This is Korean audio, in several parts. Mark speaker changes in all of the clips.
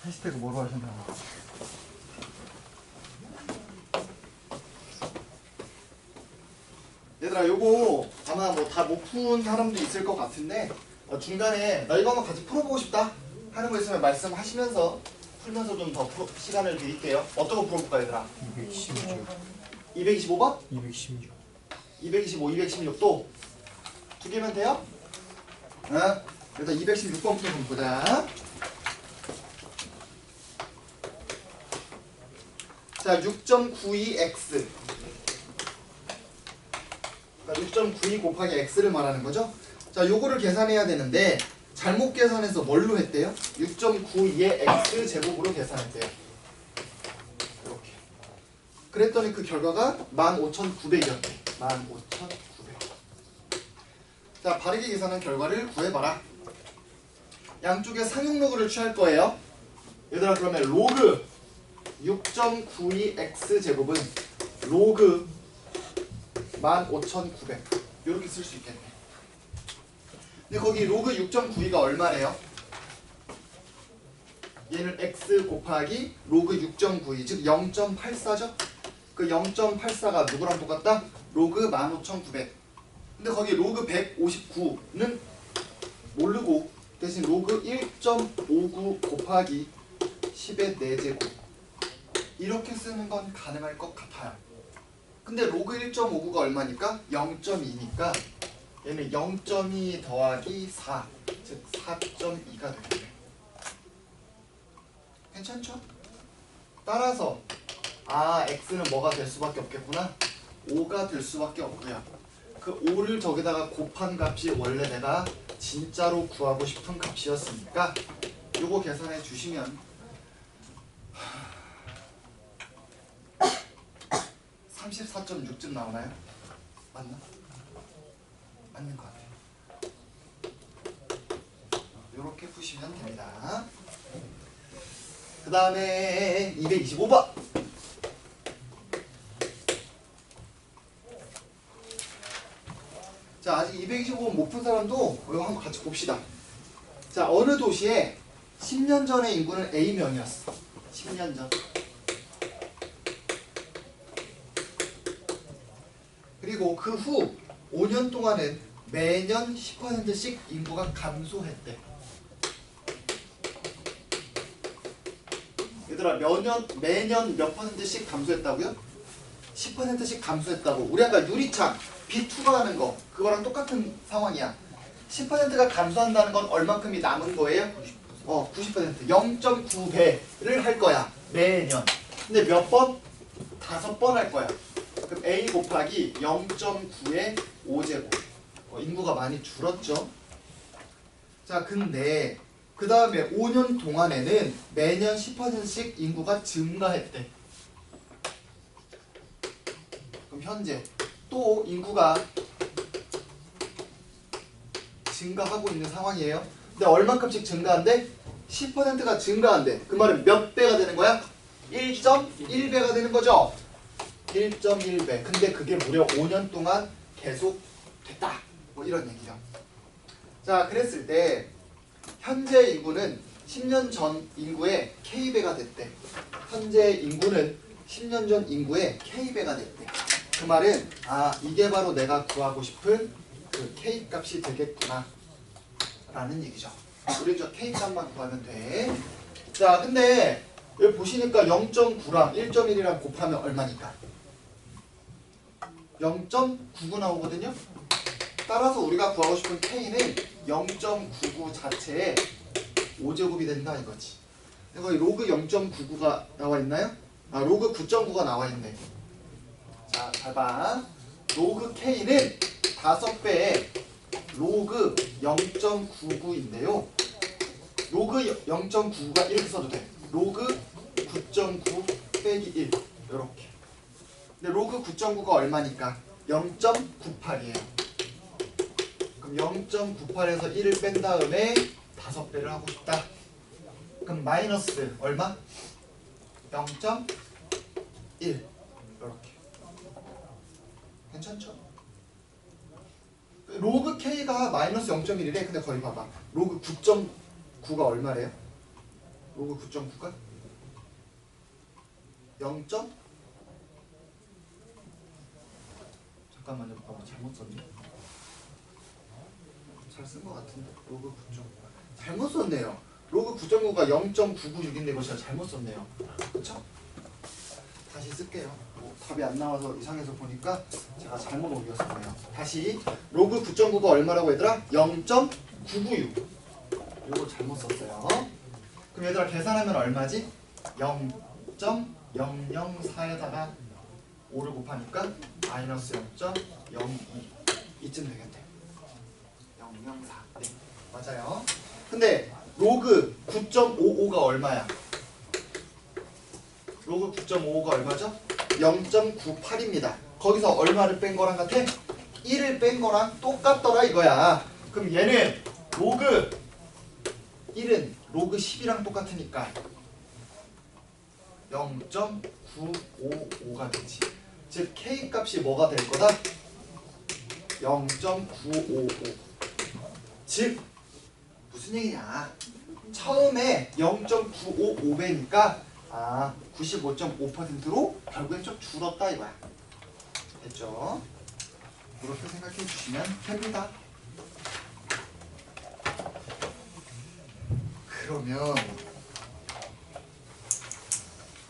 Speaker 1: 해시태그 뭐로 하셨나요? 얘들아 요거 아마 뭐 다 못 푼 사람도 있을 것 같은데 중간에 나 이거 한번 같이 풀어보고 싶다 하는 거 있으면 말씀하시면서 풀면서 좀 더 시간을 드릴게요. 어떤 거 풀어볼까 얘들아?
Speaker 2: 216.
Speaker 1: 225번?
Speaker 2: 216.
Speaker 1: 225, 216 또 두 개면 돼요? 일단 216번 풀어보면 보자. 자, 6.92x. 그러니까 6.92 곱하기 x를 말하는 거죠. 자, 요거를 계산해야 되는데 잘못 계산해서 뭘로 했대요? 6.92의 x 제곱으로 계산했대요. 이렇게. 그랬더니 그 결과가 15,900이었대. 15,900. 자, 바르게 계산한 결과를 구해봐라. 양쪽에 상용로그를 취할 거예요. 얘들아 그러면 로그 6.92x 제곱은 로그 15,900 이렇게 쓸 수 있겠네. 근데 거기 로그 6.92가 얼마래요? 얘는 x 곱하기 로그 6.92 즉 0.84죠? 그 0.84가 누구랑 똑같다? 로그 15,900. 근데 거기 로그 159는 모르고 대신 로그 1.59 곱하기 10의 4제곱 이렇게 쓰는 건 가능할 것 같아요. 근데 로그 1.59가 얼마니까? 0.2니까 얘는 0.2 더하기 4 즉 4.2가 되겠네. 괜찮죠? 따라서 x는 뭐가 될 수밖에 없겠구나? 5가 될 수밖에 없고요. 그 5를 저기다가 곱한 값이 원래 내가 진짜로 구하고 싶은 값이었으니까 요거 계산해 주시면 34.6쯤 나오나요? 맞나? 맞는 것 같아요. 요렇게 푸시면 됩니다. 그 다음에 225번. 자, 아직 225번 못 푼 사람도 이거 한번 같이 봅시다. 자, 어느 도시에 10년 전의 인구는 A명이었어. 10년 전. 그리고 그 후 5년 동안은 매년 10%씩 인구가 감소했대. 얘들아 매년 몇 %씩 감소했다고요? 10%씩 감소했다고. 우리 아까 유리창 빛 투과하는 거 그거랑 똑같은 상황이야. 10%가 감소한다는 건 얼만큼이 남은 거예요? 90%. 0.9배를 할 거야. 매년. 근데 몇 번? 5번 할 거야. 그럼 A 곱하기 0.9의 5제곱. 인구가 많이 줄었죠. 자, 근데 그 다음에 5년 동안에는 매년 10%씩 인구가 증가했대. 그럼 현재 또 인구가 증가하고 있는 상황이에요. 근데 얼마큼씩 증가한대? 10%가 증가한대. 그 말은 몇 배가 되는 거야? 1.1배가 되는 거죠. 1.1배. 근데 그게 무려 5년 동안 계속 됐다. 뭐 이런 얘기죠. 자, 그랬을 때 현재 인구는 10년 전 인구의 K배가 됐대. 현재 인구는 10년 전 인구의 K배가 됐대. 그 말은 이게 바로 내가 구하고 싶은 그 K 값이 되겠구나 라는 얘기죠. 우리 저 K 값만 구하면 돼. 자, 근데 여기 보시니까 0.9랑 1.1이랑 곱하면 얼마니까? 0.99 나오거든요. 따라서 우리가 구하고 싶은 K는 0.99 자체에 5제곱이 된다 이거지. 거기 로그 0.99가 나와 있나요? 로그 9.9가 나와 있네. 자, 잘 봐. 로그 K는 5배의 로그 0.99인데요. 로그 0.99가 이렇게 써도 돼. 로그 9.9 빼기 1 이렇게. 근데 로그 9.9가 얼마니까? 0.98이에요. 그럼 0.98에서 1을 뺀 다음에 5배를 하고 싶다. 그럼 마이너스 얼마? 0.1 이렇게. 괜찮죠? 로그 K가 마이너스 0.1이래. 근데 거기 봐봐. 로그 9.9가 얼마래요? 로그 9.9가 0. 잠깐만요. 잘못 썼네. 잘 쓴 것 같은데. 로그 9.9 잘못 썼네요. 로그 9.9가 0.996인데 이거 제가 잘못 썼네요. 그쵸? 다시 쓸게요. 답이 안 나와서 이상해서 보니까 제가 잘못 옮겼었네요. 다시 로그 9.9가 얼마라고 얘들아? 0.996. 이거 잘못 썼어요. 그럼 얘들아 계산하면 얼마지? 0.004에다가 5를 곱하니까 마이너스 0.02 이쯤 되겠네. 004. 네, 맞아요. 근데 로그 9.55가 얼마야? 로그 9.55가 얼마죠? 0.98입니다. 거기서 얼마를 뺀 거랑 같아? 1을 뺀 거랑 똑같더라 이거야. 그럼 얘는 로그 1은 로그 10이랑 똑같으니까 0.955가 되지. 즉 K 값이 뭐가 될 거다? 0.955. 즉 무슨 얘기냐? 처음에 0.955배니까 95.5%로 결국엔 좀 줄었다 이거야. 됐죠? 그렇게 생각해 주시면 됩니다. 그러면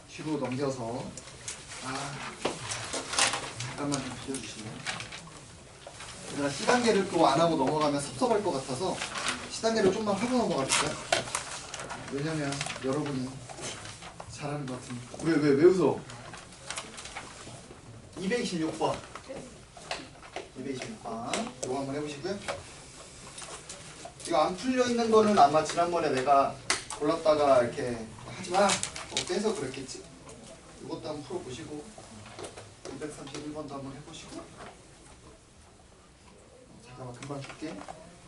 Speaker 1: 뒤로 넘겨서 잠깐만 좀 비워주시면 얘들아 C단계를 또 안하고 넘어가면 섭섭할 것 같아서 C단계를 좀만 하고 넘어가 볼까요? 왜냐면 여러분이 잘하는 것 같으니까. 왜 웃어? 226번 226번 이거 한번 해보시고요. 이거 안 풀려 있는 거는 아마 지난번에 내가 골랐다가 이렇게 하지마 빼서 그랬겠지. 이것도 한번 풀어보시고 231번도 한번 해보시고 잠깐만 금방 줄게.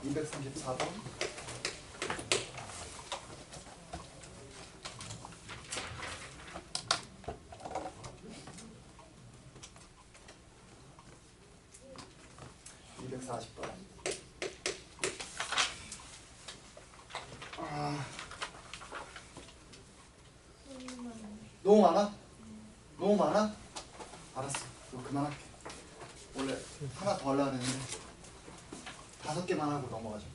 Speaker 1: 234번 240번 너무 많아? 너무 많아? 알았어. 이거 그만할게. 원래 하나 더 하려고 했는데 5개만 하고 넘어가자.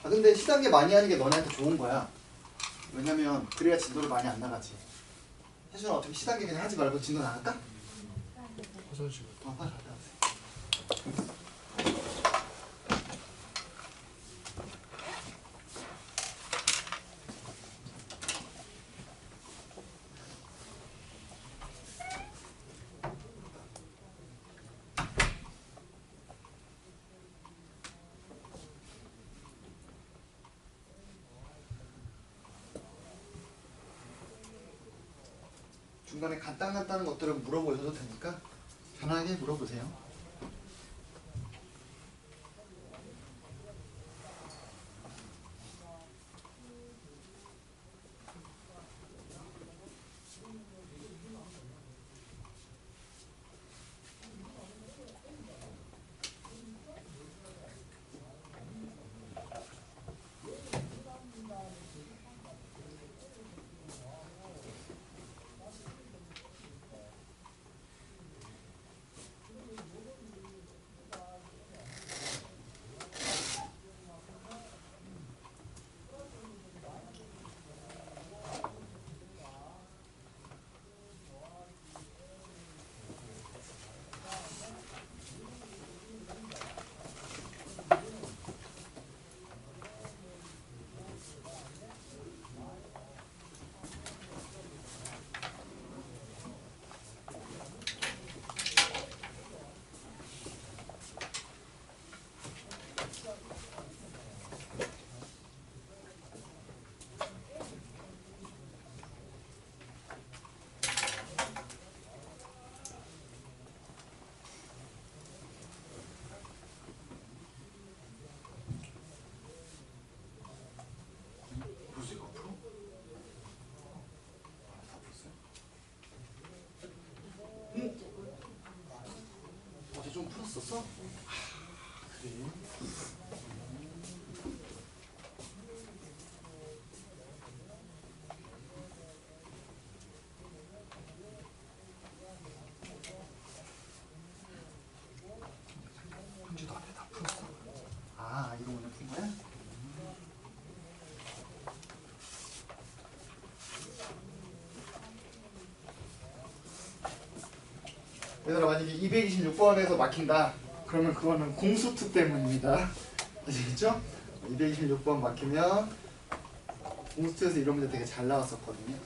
Speaker 1: 근데 시단계 많이 하는 게 너네한테 좋은 거야. 왜냐면 그래야 진도를 많이 안 나가지. 혜준아 어떻게 시단계 그냥 하지 말고 진도 나갈까?
Speaker 2: 화장실.
Speaker 1: 빨리 갔다 와세요. 중간에 간단한 것들은 물어보셔도 되니까 편하게 물어보세요. 얘들아 만약에 226번에서 막힌다 그러면 그거는 공수투 때문입니다. 아시겠죠? 226번 막히면 공수투에서 이런 문제 되게 잘 나왔었거든요.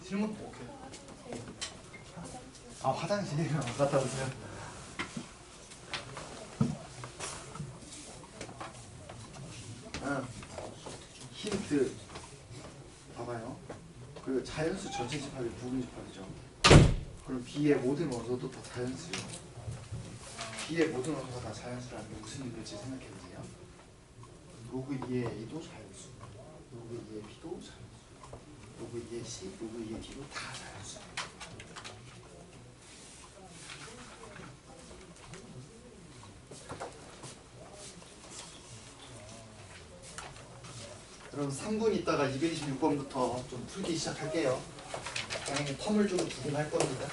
Speaker 1: 질문 오케이. 아 화장실 갔다 오세요. 힌트 봐봐요. 그 자연수 전체 집합이 부분 집합이죠. 그럼 B의 모든 원소도 다 자연수요. B의 모든 원소가 다 자연수라는 게 무슨 의미일지 생각해보세요. 로그 2의 A도 자연수, 로그 2의 B도 자연수, 로그 2의 C, 로그 2의 D도 다 자연수. 그럼 3분 있다가 226번부터 좀 풀기 시작할게요. 당연히 텀을 좀 두긴 할 겁니다.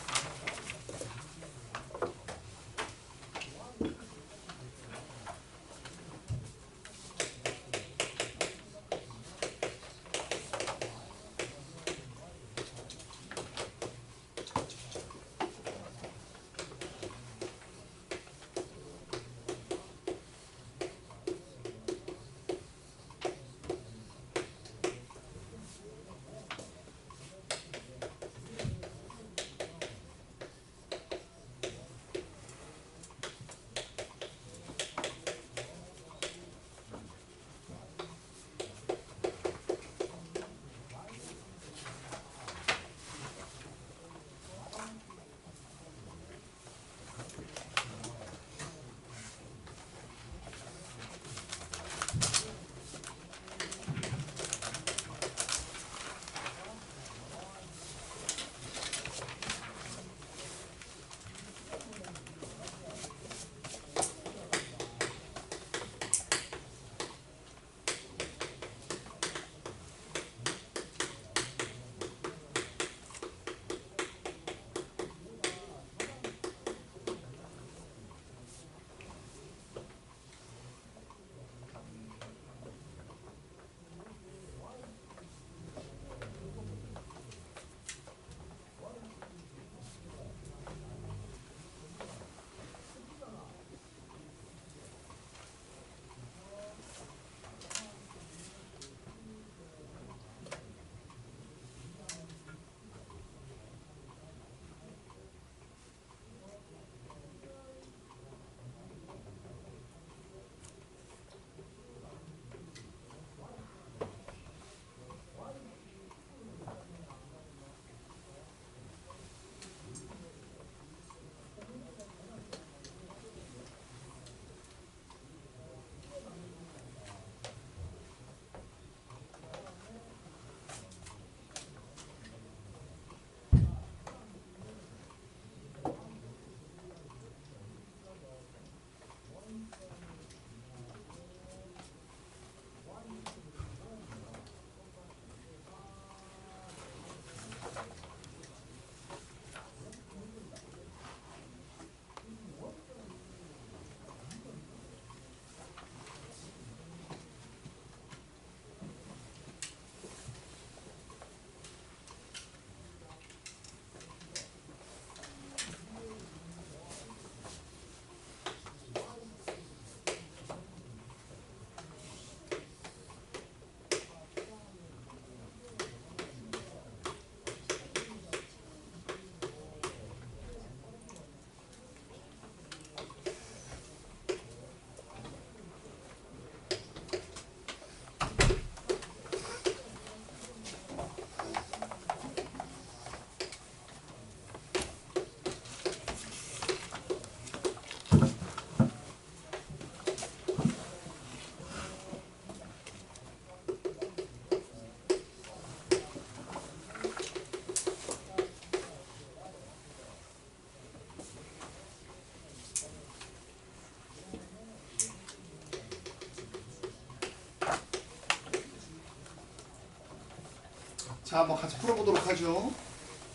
Speaker 1: 자, 한번 같이 풀어보도록 하죠.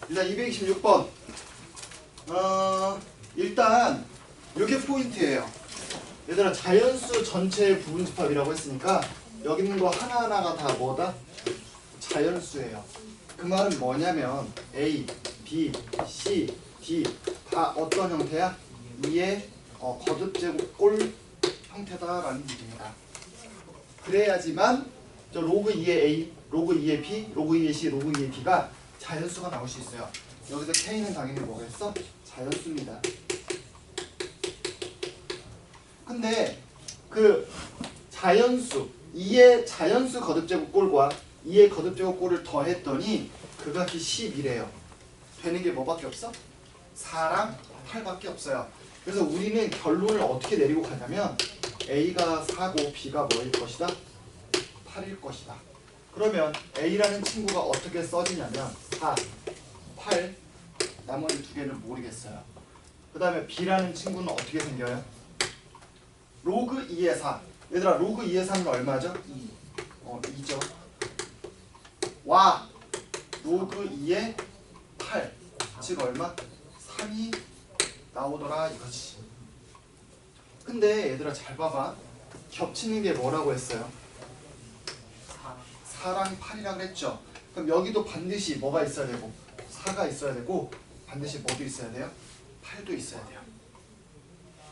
Speaker 1: 일단 226번. 일단 이게 포인트예요. 얘들아, 자연수 전체의 부분집합이라고 했으니까 여기 있는 거 하나하나가 다 뭐다? 자연수예요. 그 말은 뭐냐면 A, B, C, D 다 어떤 형태야? 2의 거듭제곱꼴 형태다라는 얘기입니다. 그래야지만 저 로그 2의 A, 로그 2의 B, 로그 2의 C, 로그 2의 D가 자연수가 나올 수 있어요. 여기서 K는 당연히 뭐겠어? 자연수입니다. 근데 그 자연수 2의 자연수 거듭제곱꼴과 2의 거듭제곱꼴을 더했더니 그 값이 10이래요. 되는 게 뭐밖에 없어? 4랑 8밖에 없어요. 그래서 우리는 결론을 어떻게 내리고 가냐면 A가 4고 B가 뭐일 것이다? 8일 것이다. 그러면 A라는 친구가 어떻게 써지냐면 4, 8, 나머지 두 개는 모르겠어요. 그 다음에 B라는 친구는 어떻게 생겨요? 로그 2의 4. 얘들아, 로그 2의 3은 얼마죠? 2. 2죠. 와, 로그 2의 8. 즉 얼마? 3이 나오더라 이거지. 근데 얘들아 잘 봐봐. 겹치는 게 뭐라고 했어요? 4랑 8이라고 했죠. 그럼 여기도 반드시 뭐가 있어야 되고 4가 있어야 되고 반드시 뭐도 있어야 돼요? 8도 있어야 돼요.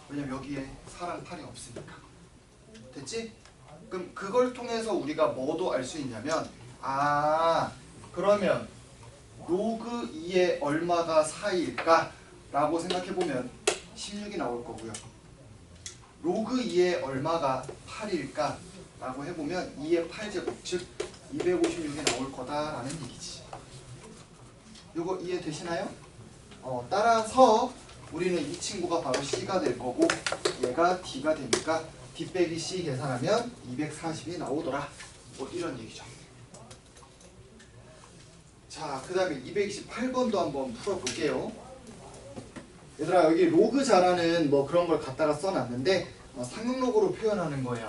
Speaker 1: 왜냐면 여기에 4랑 8이 없으니까. 됐지? 그럼 그걸 통해서 우리가 뭐도 알 수 있냐면 그러면 로그 2의 얼마가 4일까? 라고 생각해보면 16이 나올 거고요. 로그 2의 얼마가 8일까? 라고 해보면 2의 8제곱 즉 256이 나올 거다라는 얘기지. 요거 이해되시나요? 따라서 우리는 이 친구가 바로 C가 될 거고 얘가 D가 되니까 D 빼기 C 계산하면 240이 나오더라. 뭐 이런 얘기죠. 자, 그 다음에 228번도 한번 풀어볼게요. 얘들아, 여기 로그 자라는 뭐 그런 걸 갖다가 써놨는데 상용로그로 표현하는 거예요.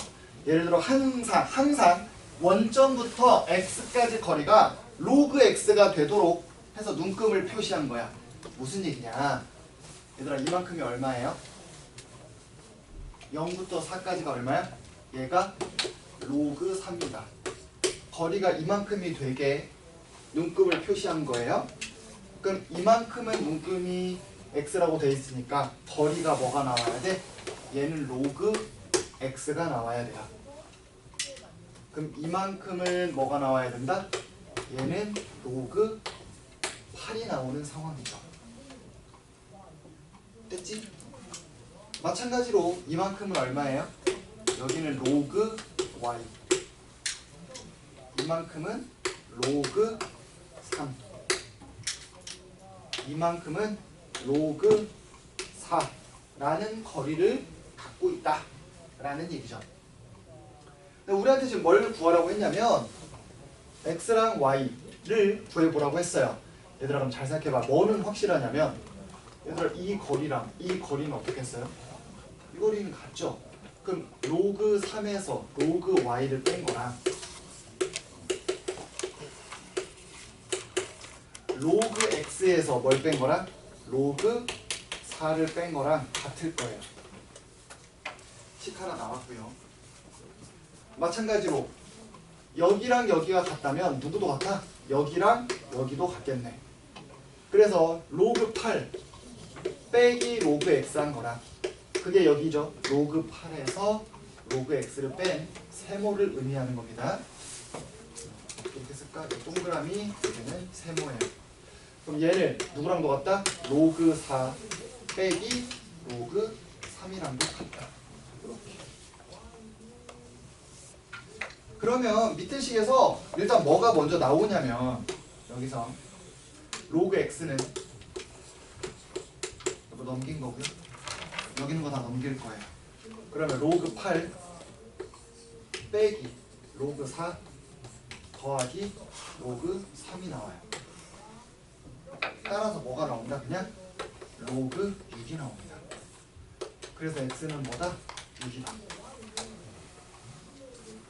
Speaker 1: 예를 들어 항상 원점부터 x까지 거리가 로그 x가 되도록 해서 눈금을 표시한 거야. 무슨 얘기냐? 얘들아, 이만큼이 얼마예요? 0부터 4까지가 얼마야? 얘가 로그 3이다. 거리가 이만큼이 되게 눈금을 표시한 거예요. 그럼 이만큼은 눈금이 x라고 돼 있으니까 거리가 뭐가 나와야 돼? 얘는 로그 x가 나와야 돼요. 그럼 이만큼은 뭐가 나와야 된다? 얘는 로그 8이 나오는 상황이죠. 됐지? 마찬가지로 이만큼은 얼마예요? 여기는 로그 y, 이만큼은 로그 3, 이만큼은 로그 4라는 거리를 갖고 있다 라는 얘기죠. 우리한테 지금 뭘 구하라고 했냐면 x랑 y를 구해보라고 했어요. 얘들아, 그럼 잘 생각해봐. 뭐는 확실하냐면 얘들아, 이 거리랑 이 거리는 어떻겠어요? 이 거리는 같죠? 그럼 로그 3에서 로그 y를 뺀 거랑 로그 x에서 뭘 뺀 거랑 로그 4를 뺀 거랑 같을 거예요. 식 하나 나왔고요. 마찬가지로 여기랑 여기가 같다면 누구도 같아? 여기랑 여기도 같겠네. 그래서 로그 8 빼기 로그 x 한 거랑 그게 여기죠. 로그 8에서 로그 x를 뺀 세모를 의미하는 겁니다. 어떻게 쓸까? 동그라미 여기는 세모예요. 그럼 얘를 누구랑도 같다? 로그 4 빼기 로그 3이랑도 같다. 이렇게. 그러면 밑에 식에서 일단 뭐가 먼저 나오냐면 여기서 로그 x는 이거 넘긴 거고요. 여기 있는 거 다 넘길 거예요. 그러면 로그 8 빼기 로그 4 더하기 로그 3이 나와요. 따라서 뭐가 나온다? 그냥 로그 6이 나옵니다. 그래서 x는 뭐다? 6이다.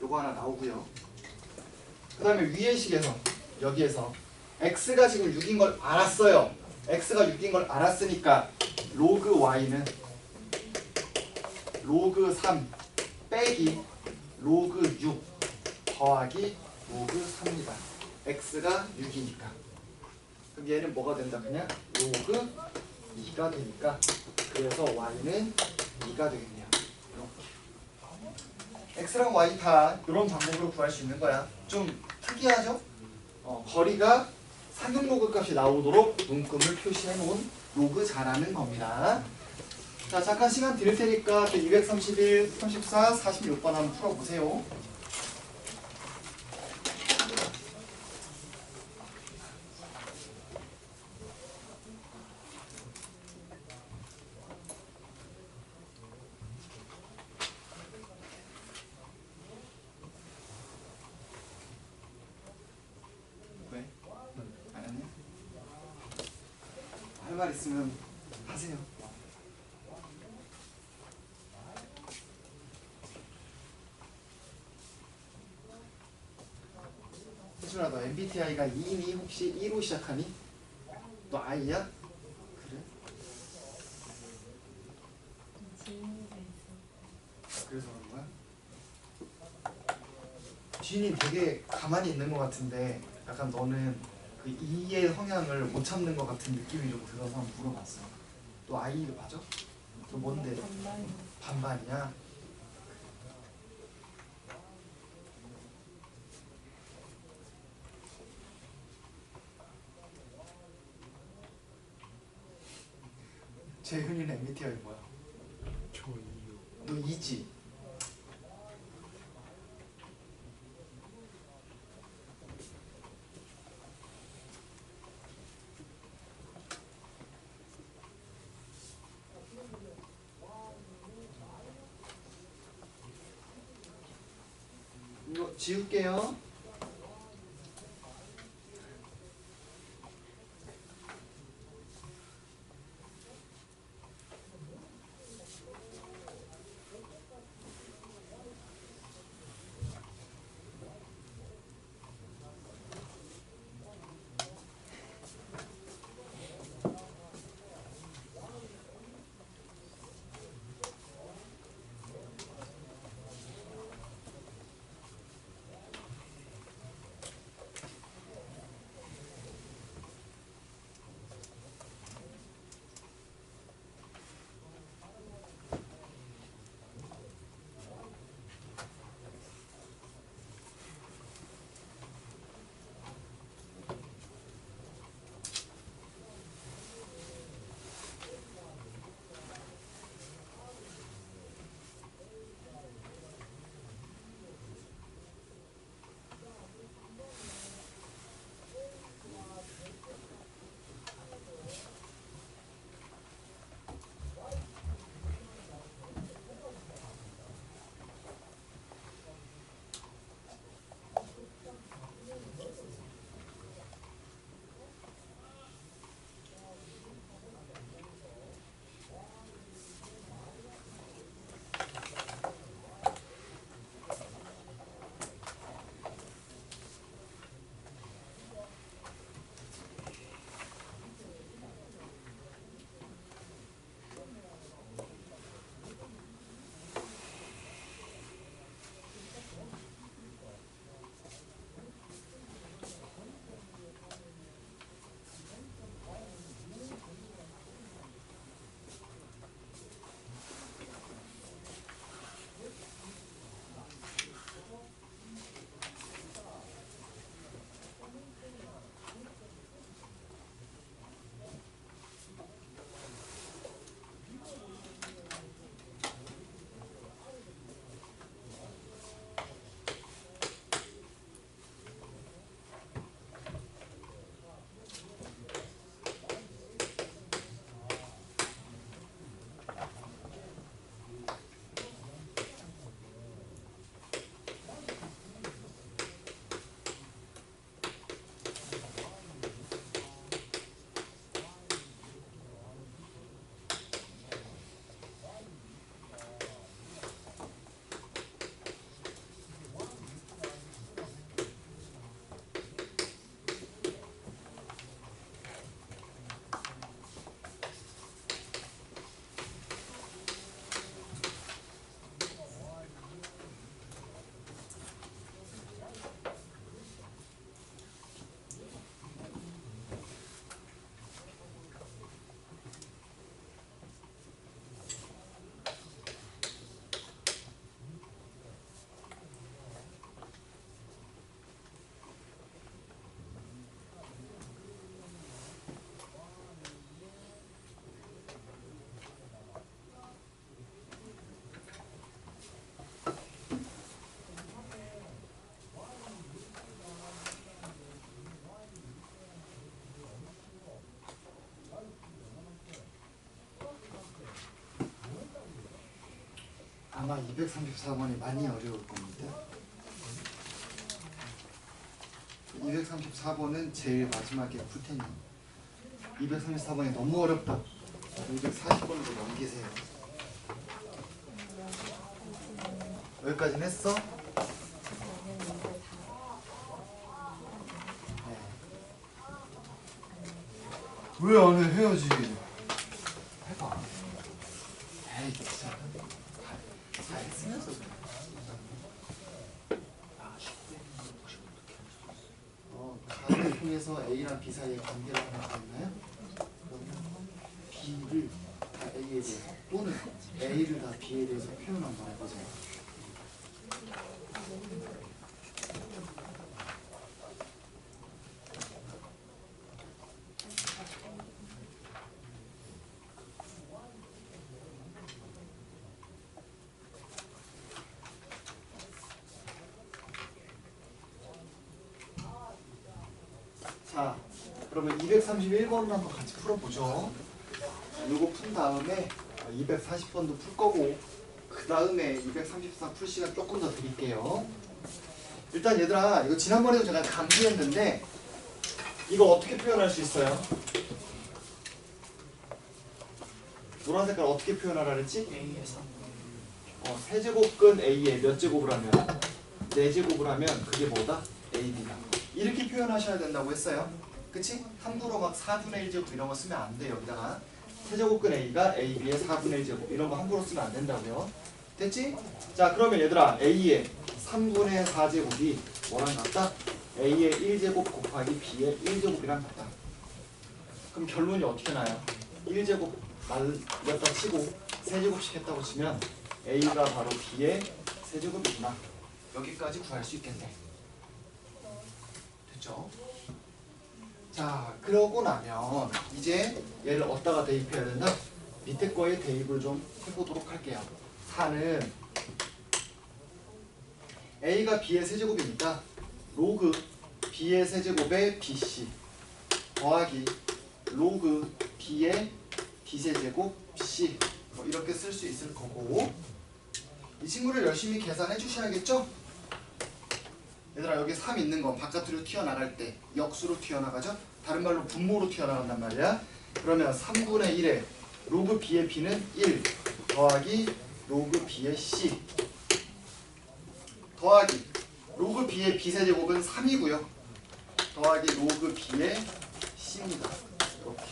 Speaker 1: 요거 하나 나오고요. 그 다음에 위의 식에서 여기에서 x가 지금 6인 걸 알았어요. x가 6인 걸 알았으니까 로그 y는 로그 3 빼기 로그 6 더하기 로그 3입니다. x가 6이니까. 그럼 얘는 뭐가 된다? 그냥 로그 2가 되니까 그래서 y는 2가 되겠네요. 이렇게. x랑 y 다 이런 방법으로 구할 수 있는 거야. 좀 특이하죠? 거리가 상용 로그 값이 나오도록 눈금을 표시해 놓은 로그 자라는 겁니다. 자, 잠깐 시간 드릴 테니까 231, 34, 46번 한번 풀어보세요. 왜? 안 했냐? 할 말 있으면 하세요. 혜준아, 너 MBTI가 2니 혹시 2로 시작하니? 너 I야? 그래? 그래서 그런 거야? 지인이 되게 가만히 있는 것 같은데 약간 너는 그 E의 성향을 못 참는 것 같은 느낌이 좀 들어서 한번 물어봤어. 너 I 맞아? 너 뭔데? 반반이야? 재훈이는 MBTI 뭐야?
Speaker 2: 저 이유.
Speaker 1: 너 E지? 이거 지울게요. 아마 234번이 많이 어려울 겁니다. 234번은 제일 마지막에 풀 테니 234번이 너무 어렵다. 240번으로 넘기세요. 여기까지는 했어? 왜 안 해? 해야지. 해봐. 에이 진짜. 다 했으면서 그래. 가를 통해서 A랑 B 사이의 관계를 하나 있나요? 그러면 B를 다 A에 대해서 또는 A를 다 B에 대해서 표현 한번 해보세요. 자, 그러면 231번을 한번 같이 풀어보죠. 이거 푼 다음에 240번도 풀 거고 그 다음에 234 풀 시간 조금 더 드릴게요. 일단 얘들아, 이거 지난번에도 제가 강조했는데 이거 어떻게 표현할 수 있어요? 노란 색깔 어떻게 표현하라 그랬지?
Speaker 2: A의 3분의
Speaker 1: 세제곱근 A에 몇 제곱을 하면? 4제곱을 하면 그게 뭐다? AB다. 이렇게 표현하셔야 된다고 했어요. 그치? 함부로 막 4분의 1제곱 이런 거 쓰면 안 돼요. 여기다가 세제곱근 A가 AB의 4분의 1제곱 이런 거 함부로 쓰면 안 된다고요. 됐지? 자, 그러면 얘들아, A의 3분의 4제곱이 뭐랑 같다? A의 1제곱 곱하기 B의 1제곱이랑 같다. 그럼 결론이 어떻게 나요? 1제곱 말렸다 치고 세제곱씩 했다고 치면 A가 바로 B의 세제곱이구나. 여기까지 구할 수 있겠네. 됐죠? 자, 그러고 나면 이제 얘를 어디다가 대입해야 된다? 밑에 거에 대입을 좀 해보도록 할게요. 4는 A가 B의 세제곱이니까 로그 B의 세제곱에 BC 더하기 로그 B의 B세제곱 C 뭐 이렇게 쓸 수 있을 거고, 이 친구를 열심히 계산해 주셔야겠죠? 얘들아, 여기 3 있는 거 바깥으로 튀어나갈 때 역수로 튀어나가죠? 다른 말로 분모로 튀어나간단 말이야. 그러면 3분의 1에 로그 B의 B는 1 더하기 로그 B의 C 더하기 로그 B의 B세제곱은 3이고요. 더하기 로그 B의 C입니다. 이렇게.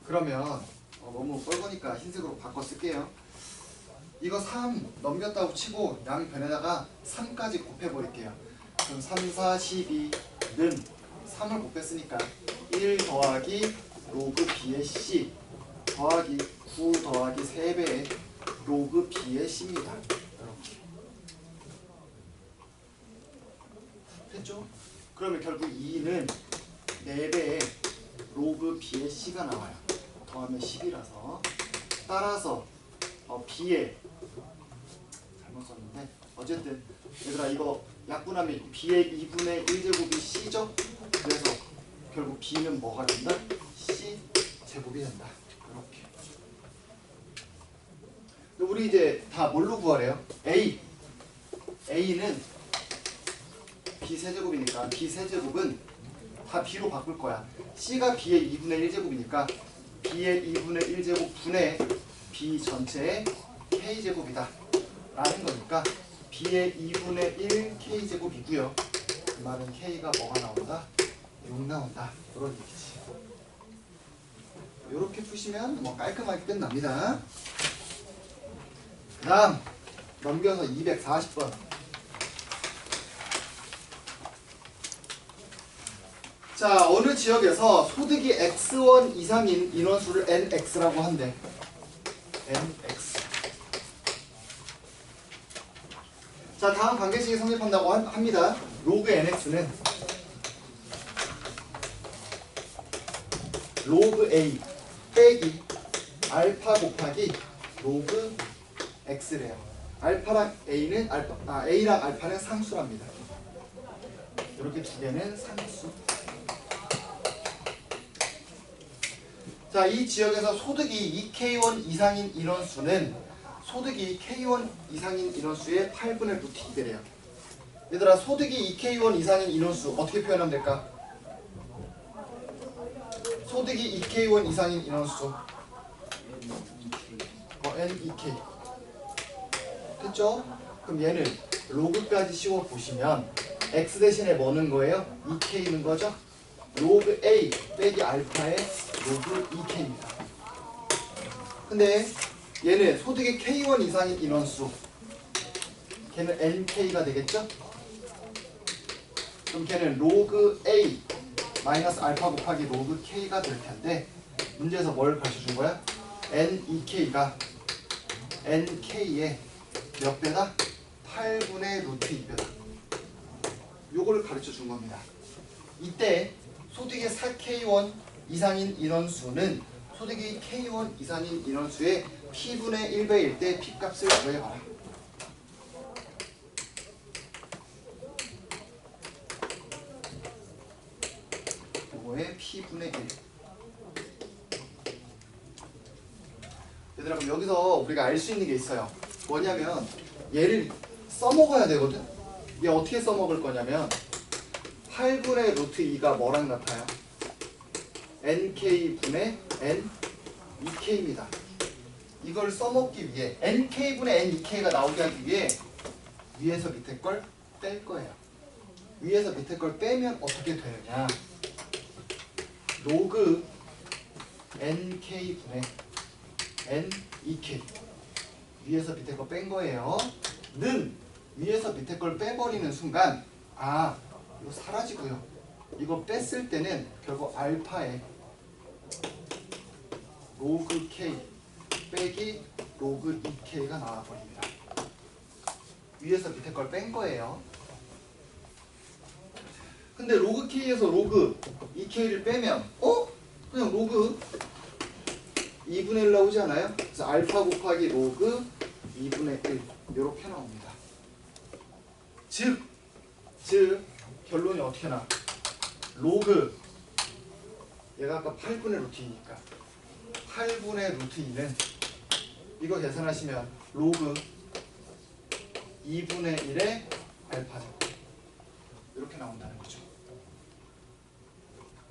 Speaker 1: 그러면 너무 뻘거니까 흰색으로 바꿔 쓸게요. 이거 3 넘겼다고 치고 양변에다가 3까지 곱해버릴게요. 그럼 3, 4, 12는 3을 곱했으니까 1 더하기 로그 B의 C 더하기 9 더하기 3배의 로그 B의 C입니다. 이렇게. 됐죠? 그러면 결국 2는 4배의 로그 B의 C가 나와요. 더하면 10이라서 따라서 B의 잘못 썼는데 어쨌든 얘들아, 이거 약분하면 B의 2분의 1제곱이 C죠? 그래서 결국 B는 뭐가 된다? C 제곱이 된다. 이렇게. 근데 우리 이제 다 뭘로 구하래요? A는 B 세제곱이니까 B 세제곱은 다 B로 바꿀 거야. C가 B의 2분의 1제곱이니까 B의 2분의 1제곱 분의 B 전체의 K제곱이다 라는 거니까 B의 2분의 1 K제곱이고요. 그 말은 K가 뭐가 나온다? 6 나온다. 그런 얘기지. 이렇게 푸시면 뭐 깔끔하게 끝납니다. 그 다음 넘겨서 240번. 자, 어느 지역에서 소득이 X1 이상인 인원수를 NX라고 한대. NX. 자, 다음 관계식이 성립한다고 합니다. 로그 NX는 로그 A 빼기 알파 곱하기 로그 X래요. 알파랑 A는 A랑 알파는 상수랍니다. 이렇게 두 개는 상수. 자, 자, 이 지역에서 소득이 2K1 이상인 인원수는 소득이 K1 이상인 인원수의 8분의 루트 2배래요. 얘들아, 소득이 2K1 이상인 인원수 어떻게 표현하면 될까? 소득이 2K1 이상인 인원수 N2K 됐죠? 그럼 얘는 로그까지 씌워 보시면 X 대신에 뭐는 거예요? 2K는 거죠? 로그 A 빼기 알파의 로그 2K입니다. 근데 얘는 소득이 K1 이상인 인원수 걔는 NK가 되겠죠? 그럼 걔는 로그 A 마이너스 알파 곱하기 로그 K가 될 텐데 문제에서 뭘 가르쳐 준 거야? N2K가 NK의 몇 배다? 8분의 루트 2배다. 요거를 가르쳐 준 겁니다. 이때 소득이 4K1 이상인 인원수는 소득이 K1 이상인 인원수의 P분의 1배일 때 P값을 구해봐라. 요거의 P분의 1. 얘들아, 그럼 여기서 우리가 알 수 있는 게 있어요. 뭐냐면 얘를 써먹어야 되거든. 얘 어떻게 써먹을 거냐면 8분의 루트 2가 뭐랑 같아요? NK분의 N2K입니다. 이걸 써먹기 위해 NK분의 N2K가 나오게 하기 위해 위에서 밑에 걸 뺄 거예요. 위에서 밑에 걸 빼면 어떻게 되느냐? 로그 NK분의 N2K 위에서 밑에 거 뺀 거예요. 는 위에서 밑에 걸 빼버리는 순간 이거 사라지고요. 이거 뺐을 때는 결국 알파에 로그 K 빼기 로그 2K가 나와버립니다. 위에서 밑에 걸 뺀 거예요. 근데 로그 K에서 로그 2K를 빼면 그냥 로그 2분의 1 나오지 않아요? 그래서 알파 곱하기 로그 2분의 1 이렇게 나옵니다. 즉 결론이 어떻게 나? 로그 얘가 아까 8분의 루트 2니까 8분의 루트 2는 이거 계산하시면 로그 2분의 1의 알파죠. 이렇게 나온다는 거죠.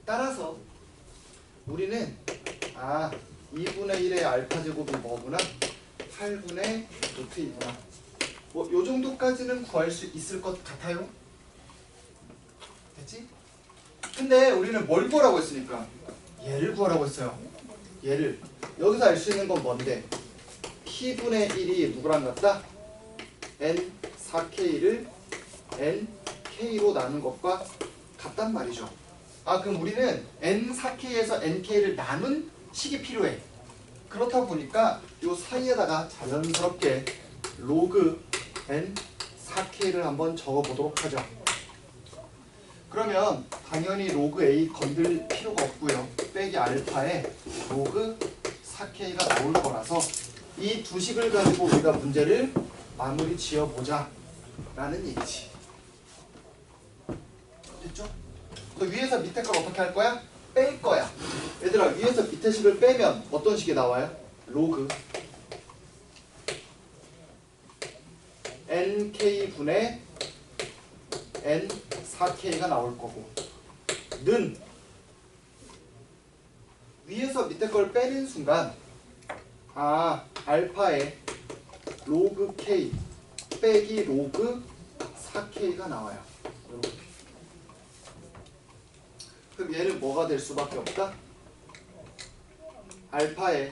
Speaker 1: 따라서 우리는 2분의 1의 알파 제곱이 뭐구나? 8분의 루트 2구나. 뭐 요 정도까지는 구할 수 있을 것 같아요. 됐지? 근데 우리는 뭘 구하라고 했으니까? 얘를 구하라고 했어요. 얘를. 여기서 알 수 있는 건 뭔데? P분의 1이 누구랑 같다? N4K를 NK로 나눈 것과 같단 말이죠. 그럼 우리는 N4K에서 NK를 나눈 식이 필요해. 그렇다 보니까 이 사이에다가 자연스럽게 로그 N4K를 한번 적어보도록 하죠. 그러면 당연히 로그 A 건들 필요가 없고요. 빼기 알파에 로그 4K가 나올 거라서 이 두 식을 가지고 우리가 문제를 마무리 지어보자 라는 얘기지. 됐죠? 그 위에서 밑에 걸 어떻게 할 거야? 뺄 거야. 얘들아, 위에서 밑에 식을 빼면 어떤 식이 나와요? 로그 NK분의 N4K가 나올 거고 는 위에서 밑에 걸 빼는 순간 알파에 로그 K 빼기 로그 4K가 나와요. 이렇게. 그럼 얘는 뭐가 될 수밖에 없다? 알파에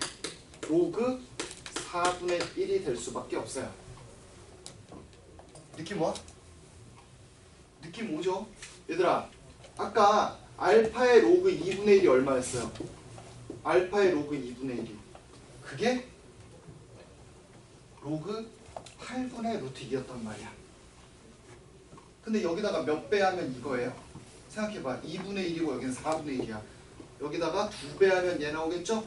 Speaker 1: 로그 4분의 1이 될 수밖에 없어요. 느낌 와? 느낌 오죠? 얘들아, 아까 알파의 로그 2분의 1이 얼마였어요? 알파의 로그 2분의 1이 그게 로그 8분의 루트 2였단 말이야. 근데 여기다가 몇 배 하면 이거예요? 생각해봐. 2분의 1이고 여기는 4분의 1이야. 여기다가 2배 하면 얘 나오겠죠?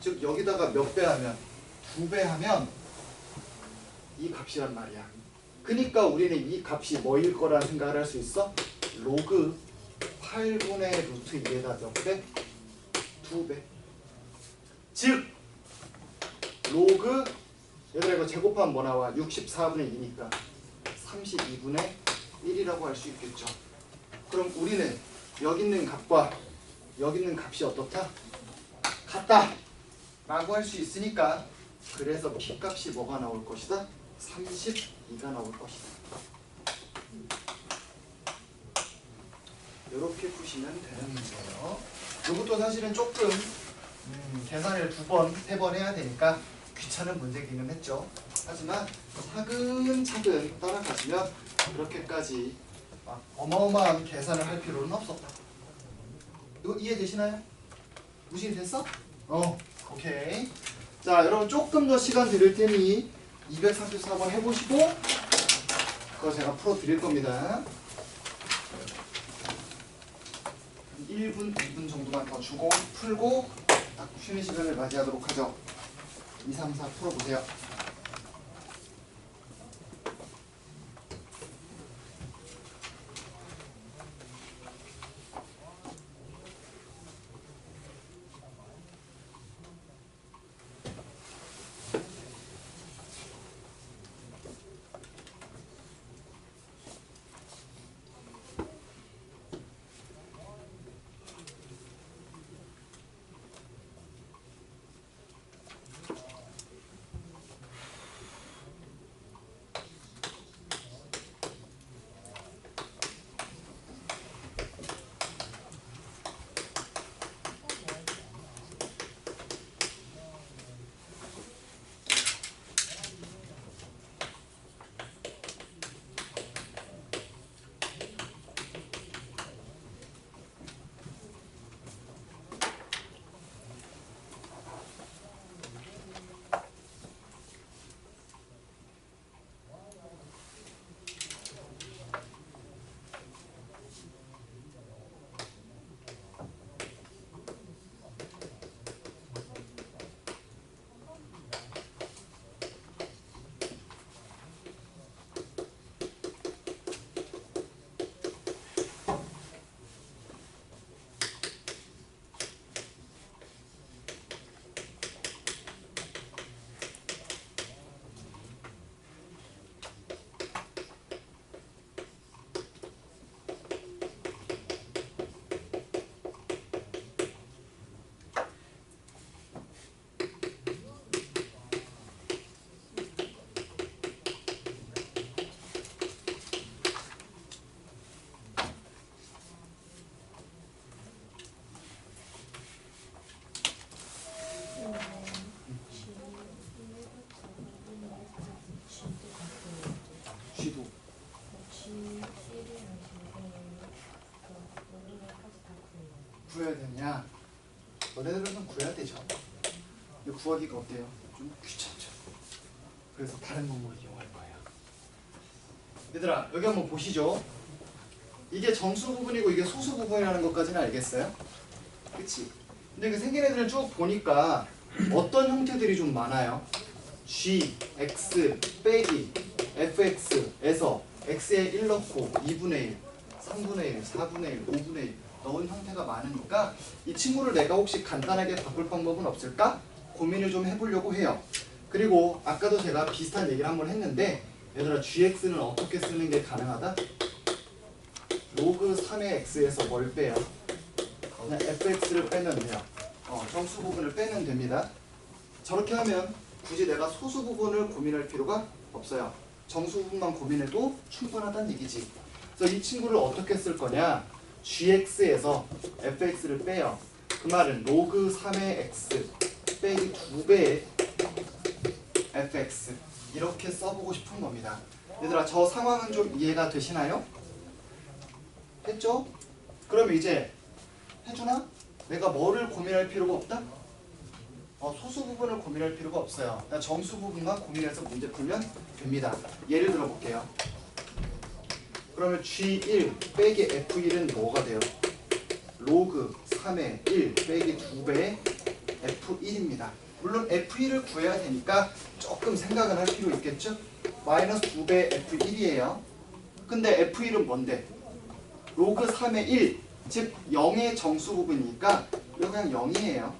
Speaker 1: 즉 여기다가 몇 배 하면 2배 하면 이 값이란 말이야. 그러니까 우리는 이 값이 뭐일 거라는 생각을 할 수 있어? 로그 8분의 루트 2에다 몇 배? 2배. 즉 로그 얘들아 이거 제곱하면 뭐 나와? 64분의 2니까 32분의 1이라고 할 수 있겠죠. 그럼 우리는 여기 있는 값과 여기 있는 값이 어떻다? 같다 라고 할 수 있으니까 그래서 P값이 뭐가 나올 것이다? 32가 나올 것이다. 이렇게 푸시면 되는 문제예요. 이것도 사실은 조금 계산을 2번, 3번 해야 되니까 귀찮은 문제기는 했죠. 하지만 차근차근 따라가시면 그렇게까지 막 어마어마한 계산을 할 필요는 없었다. 이거 이해되시나요? 무시 됐어? 오케이. 자, 여러분 조금 더 시간 드릴 테니 234번 해보시고 그거 제가 풀어드릴 겁니다. 1분, 2분 정도만 더 주고 풀고 딱 쉬는 시간을 맞이하도록 하죠. 2, 3, 4 풀어보세요. 쥐도 구해야 되냐? 너네들은 구해야 되죠. 근데 구하기가 어때요? 좀 귀찮죠. 그래서 다른 방법을 이용할 거예요. 얘들아 여기 한번 보시죠. 이게 정수 부분이고 이게 소수 부분이라는 것까지는 알겠어요? 그치? 근데 그 생긴 애들을 쭉 보니까 어떤 형태들이 좀 많아요? g, x, 빼기, fx에서 x에 1 넣고 2분의 1, 3분의 1, 4분의 1, 5분의 1 넣은 형태가 많으니까 이 친구를 내가 혹시 간단하게 바꿀 방법은 없을까? 고민을 좀 해보려고 해요. 그리고 아까도 제가 비슷한 얘기를 한번 했는데 얘들아 gx는 어떻게 쓰는 게 가능하다? 로그 3의 x에서 뭘 빼요? 그냥 fx를 빼면 돼요. 정수 부분을 빼면 됩니다. 저렇게 하면 굳이 내가 소수 부분을 고민할 필요가 없어요. 정수 부분만 고민해도 충분하다는 얘기지. 그래서 이 친구를 어떻게 쓸 거냐? gx에서 fx를 빼요. 그 말은 로그 3의 x 빼기 2배의 fx 이렇게 써보고 싶은 겁니다. 얘들아 저 상황은 좀 이해가 되시나요? 했죠? 그러면 이제 해주나? 내가 뭐를 고민할 필요가 없다? 소수 부분을 고민할 필요가 없어요. 그냥 정수 부분만 고민해서 문제 풀면 됩니다. 예를 들어 볼게요. 그러면 G1 빼기 F1은 뭐가 돼요? 로그 3의 1 빼기 2배의 F1입니다. 물론 F1을 구해야 되니까 조금 생각을 할 필요 있겠죠? 마이너스 2배 F1이에요. 근데 F1은 뭔데? 로그 3의 1, 즉 0의 정수 부분이니까 이거 그냥 0이에요.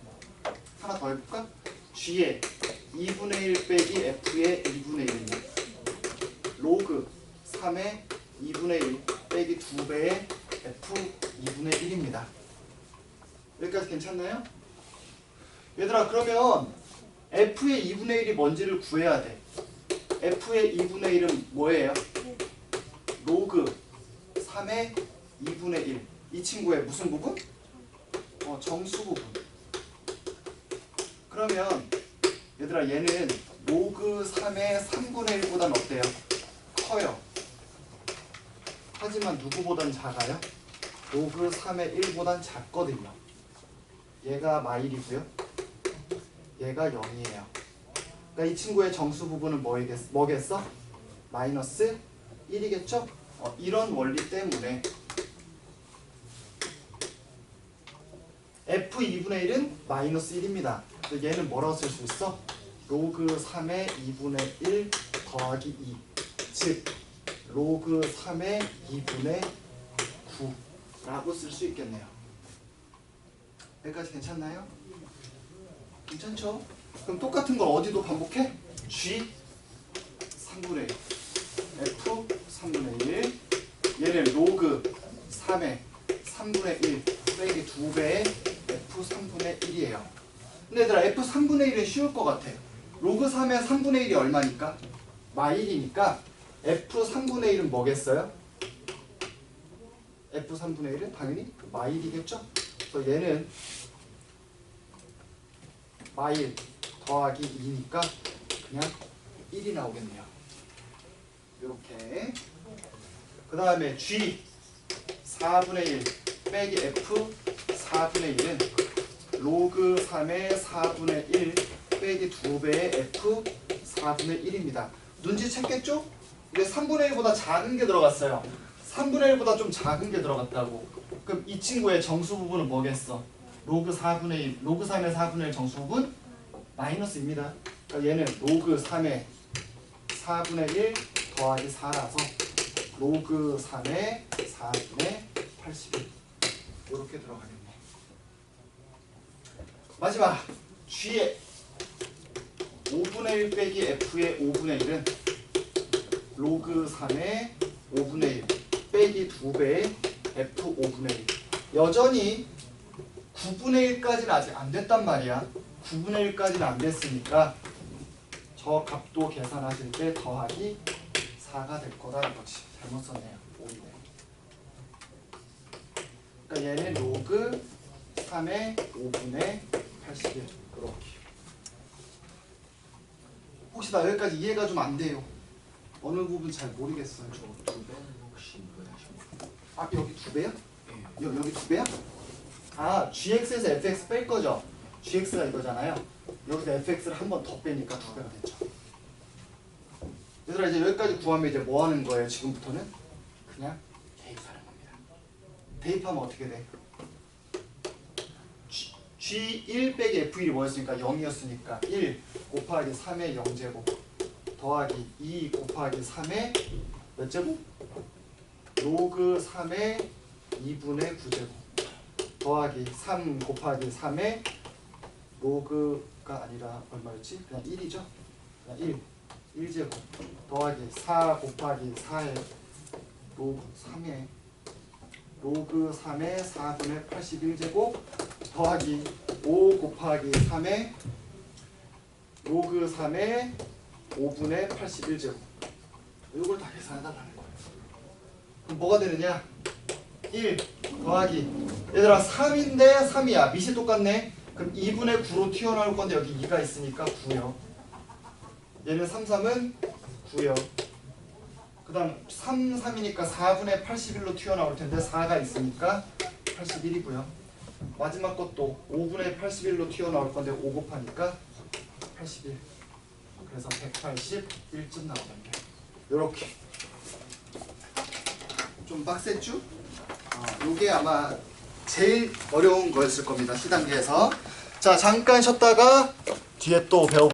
Speaker 1: 하나 더 해볼까? G의 2분의 1 빼기 F의 2분의 1이냐 로그 3의 2분의 1 빼기 2배의 F 2분의 1입니다. 여기까지 괜찮나요? 얘들아 그러면 F의 2분의 1이 뭔지를 구해야 돼. F의 2분의 1은 뭐예요? 로그 3의 2분의 1. 이 친구의 무슨 부분? 정수 부분. 그러면 얘들아 얘는 로그 3의 3분의 1보단 어때요? 커요. 하지만 누구보단 작아요? 로그 3의 1보단 작거든요. 얘가 마일이고요. 얘가 0이에요. 그러니까 이 친구의 정수 부분은 뭐겠어? 마이너스 1이겠죠? 이런 원리 때문에 F 2분의 1은 마이너스 1입니다. 얘는 뭐라고 쓸 수 있어? 로그 3의 2분의 1 더하기 2 즉 로그 3의 2분의 9라고 쓸 수 있겠네요. 여기까지 괜찮나요? 괜찮죠? 그럼 똑같은 걸 어디도 반복해? G 3분의 1 F 3분의 1 얘는 로그 3의 3분의 1 빼기 2배의 F 3분의 1이에요. 근데 얘들아 F 3분의 1은 쉬울 것 같아. 로그 3의 3분의 1이 얼마니까? 마일이니까 F 3분의 1은 뭐겠어요? F 3분의 1은 당연히 마일이겠죠? 그래서 얘는 마일 더하기 2니까 그냥 1이 나오겠네요. 이렇게 그 다음에 G 4분의 1 빼기 F 4분의 1은 로그 3의 4분의 1 빼기 2배의 F 4분의 1입니다. 눈치챘겠죠? 이게 3분의 1보다 작은 게 들어갔어요. 3분의 1보다 좀 작은 게 들어갔다고. 그럼 이 친구의 정수 부분은 뭐겠어? 로그 4분의 1, 로그 3의 4분의 1 정수 부분 마이너스입니다. 그러니까 얘는 로그 3의 4분의 1 더하기 4라서 로그 3의 4분의 81 이렇게 들어가겠네. 마지막 G의 5분의 1 빼기 F의 5분의 1은 로그 3의 5분의 1 빼기 2배의 F 5분의 1 여전히 9분의 1까지는 아직 안 됐단 말이야. 9분의 1까지는 안 됐으니까 저 값도 계산하실 때 더하기 4가 될 거다 이거지. 잘못 썼네요. 5이네. 그러니까 얘는 로그 3의 5분의 81 이렇게. 혹시 나 여기까지 이해가 좀 안 돼요. 어느 부분 잘 모르겠어요.
Speaker 2: 저 2배는 혹시 뭐야?
Speaker 1: 아 여기 2배야?
Speaker 2: 네.
Speaker 1: 여기 2배야? 아 gx에서 fx 뺄 거죠? gx가 이거잖아요. 여기서 fx를 한 번 더 빼니까 2배가 됐죠. 얘들아 이제 여기까지 구하면 이제 뭐 하는 거예요? 지금부터는 그냥 대입하는 겁니다. 대입하면 어떻게 돼? G1 빼기 F1이 뭐였으니까 0이었으니까 1 곱하기 3의 0제곱 더하기 2 곱하기 3의 몇 제곱? 로그 3의 2분의 9제곱 더하기 3 곱하기 3의 로그가 아니라 얼마였지? 그냥 1이죠? 그냥 1제곱 더하기 4 곱하기 4의 로그 3의 로그 3의 4분의 81제곱 더하기 5 곱하기 3의 로그 3의 5분의 81제곱 이걸 다 계산해달라는 거예요. 그럼 뭐가 되느냐? 1 더하기 얘들아 3인데 3이야. 밑이 똑같네. 그럼 2분의 9로 튀어나올 건데 여기 2가 있으니까 9요. 얘는 3, 3은 9요. 그 다음 3, 3이니까 4분의 81로 튀어나올 텐데 4가 있으니까 81이고요. 마지막 것도 5분의 81로 튀어나올 건데 5 곱하니까 81. 그래서 181쯤 나오겠네. 요렇게. 좀 빡셌죠? 요게 아마 제일 어려운 거였을 겁니다. 시단계에서. 자, 잠깐 쉬었다가 뒤에 또 배워